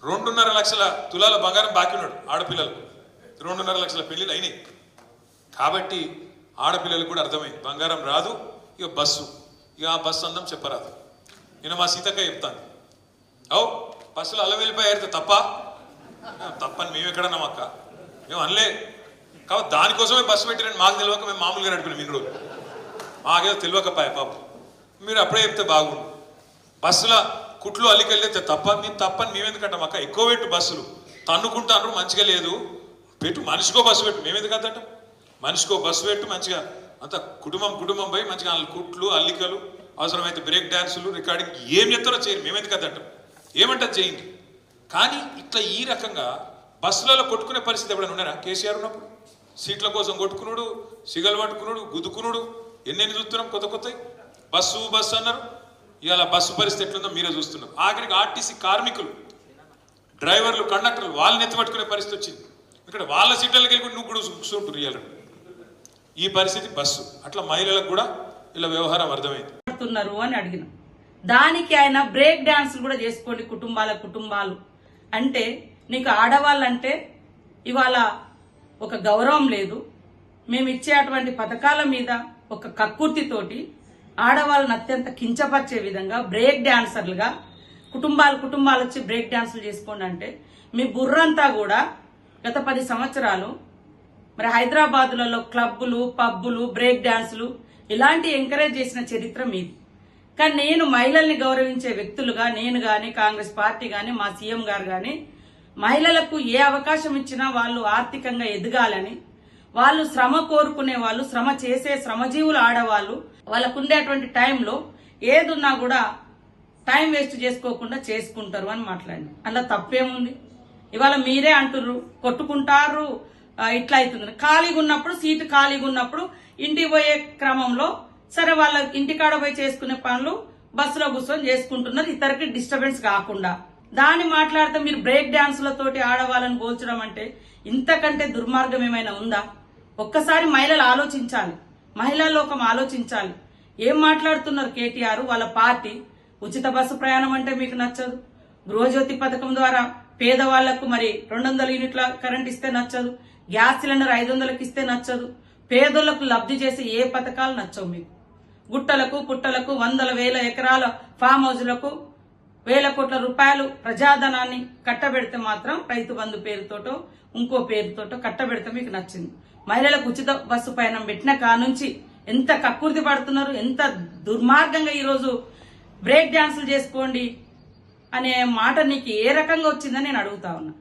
2.5 లక్షల తులాల బంగారం బాకీ ఉన్నాడు ఆడపిల్లలకు. 2.5 లక్షల పెళ్లిలు అయినాయి. కాబట్టి ఆడపిల్లలకు కూడా అర్థమైంది బంగారం రాదు, ఇక బస్సు, ఇక ఆ బస్సు అందం చెప్పరాదు. నేను మా సీతక్క చెప్తాను, అవు బస్సులో అల్ల వెళ్ళిపోయారు తప్పని మేము ఎక్కడన్నాం అక్క, మేము అనలే. కాబట్టి దానికోసమే బస్సు పెట్టిరని మాకు తెలియక మేము మామూలుగా నడిపినాం ఇన్ని రోజులు. మాకేదో తెలియకపోయా పాపం. మీరు అప్పుడే చెప్తే బాగుండు. బస్సుల కుట్లు అల్లికెళ్ళితే మేము తప్పని మేమెందుకంటాం అక్క, ఎక్కువ పెట్టు బస్సులు తన్నుకుంటాను మంచిగా లేదు, పెట్టు మనిషికో బస్సు పెట్టు. మేమెందుకు అంటాం, మనిషికో బస్సు పెట్టు మంచిగా, అంత కుటుంబం పోయి మంచిగా కుట్లు అల్లికలు అవసరమైతే బ్రేక్ డ్యాన్సులు రికార్డింగ్ ఏం చెప్తారో చేయరు. మేమెందుకు అంటాం, ఏమంటారు చేయండి. కానీ ఇట్లా ఈ రకంగా బస్సులలో కొట్టుకునే పరిస్థితి ఎప్పుడైనా ఉన్నారా? కేసీఆర్ ఉన్నప్పుడు సీట్ల కోసం కొట్టుకున్నాడు, సిగలు పట్టుకున్నాడు, గుద్దుకున్నాడు, ఎన్నెన్ని చూస్తున్నాం కొత్త బస్సు అన్నారు. ఇవాళ బస్సు పరిస్థితి ఎట్లుందో మీరే చూస్తున్నారు. ఆఖరికి ఆర్టీసీ కార్మికులు, డ్రైవర్లు, కండక్టర్లు వాళ్ళని ఎత్తిపట్టుకునే పరిస్థితి వచ్చింది. ఇక్కడ వాళ్ళ సీట్లకి వెళ్ళి నువ్వు కూడా కూర్చుంటారు. ఇవాళ ఈ పరిస్థితి బస్సు. అట్లా మహిళలకు కూడా ఇలా వ్యవహారం అర్థమైంది అని అడిగిన దానికి ఆయన బ్రేక్ డాన్సులు కూడా చేసుకోండి కుటుంబాలు అంటే, నీకు ఆడవాళ్ళంటే ఇవాళ ఒక గౌరవం లేదు. మేము ఇచ్చే అటువంటి పథకాల మీద ఒక కక్కుర్తితోటి ఆడవాళ్ళని అత్యంత కించపరిచే విధంగా బ్రేక్ డాన్సర్లుగా కుటుంబాలు వచ్చి బ్రేక్ డాన్సులు చేసుకోండి అంటే, మీ బుర్రంతా కూడా గత 10 సంవత్సరాలు మరి హైదరాబాదులలో క్లబ్బులు, పబ్బులు, బ్రేక్ డాన్సులు ఇలాంటి ఎంకరేజ్ చేసిన చరిత్ర మీది. కానీ నేను మహిళల్ని గౌరవించే వ్యక్తులుగా నేను గాని, కాంగ్రెస్ పార్టీ గాని, మా సీఎం గారు గాని మహిళలకు ఏ అవకాశం ఇచ్చినా వాళ్ళు ఆర్థికంగా ఎదగాలని, వాళ్ళు శ్రమ కోరుకునే వాళ్ళు, శ్రమ చేసే శ్రమజీవులు ఆడవాళ్ళు, వాళ్ళకు ఉండేటువంటి టైంలో ఏదున్నా కూడా టైం వేస్ట్ చేసుకోకుండా చేసుకుంటారు అని మాట్లాడి. అందులో తప్పేముంది? ఇవాళ మీరే అంటుర్రు కొట్టుకుంటారు ఇట్లా అవుతుంది. ఖాళీగా ఉన్నప్పుడు, సీటు ఖాళీగా ఉన్నప్పుడు ఇంటికి పోయే క్రమంలో సరే వాళ్ళ ఇంటికాడ పోయి చేసుకునే పనులు బస్సులో కూర్చొని చేసుకుంటున్నారు, ఇతరికి డిస్టర్బెన్స్ కాకుండా. దాన్ని మాట్లాడితే మీరు బ్రేక్ డాన్సులతోటి ఆడవాళ్ళని పోల్చడం అంటే ఇంతకంటే దుర్మార్గం ఏమైనా ఉందా? ఒక్కసారి మహిళలు ఆలోచించాలి, మహిళా లోకం ఆలోచించాలి. ఏం మాట్లాడుతున్నారు కేటీఆర్ వాళ్ళ పార్టీ? ఉచిత బస్సు ప్రయాణం అంటే మీకు నచ్చదు, గృహజ్యోతి పథకం ద్వారా పేదవాళ్లకు మరి 200 యూనిట్ల కరెంట్ ఇస్తే నచ్చదు, గ్యాస్ సిలిండర్ 500కి ఇస్తే నచ్చదు, పేదోళ్లకు లబ్ధి చేసే ఏ పథకాలు నచ్చవు మీకు. గుట్టలకు పుట్టలకు 100,000 ఎకరాల ఫామ్ హౌజులకు 1,000 కోట్ల రూపాయలు ప్రజాధనాన్ని కట్టబెడితే మాత్రం రైతు బంధు పేరుతోటో ఇంకో పేరుతోటో కట్టబెడితే మీకు నచ్చింది. మహిళలకు ఉచిత బస్సు పయనం పెట్టిన కానుంచి ఎంత కక్కుర్తి పడుతున్నారు, ఎంత దుర్మార్గంగా ఈరోజు బ్రేక్ డాన్సులు చేసుకోండి అనే మాట నీకు ఏ రకంగా వచ్చిందని నేను అడుగుతా ఉన్నా.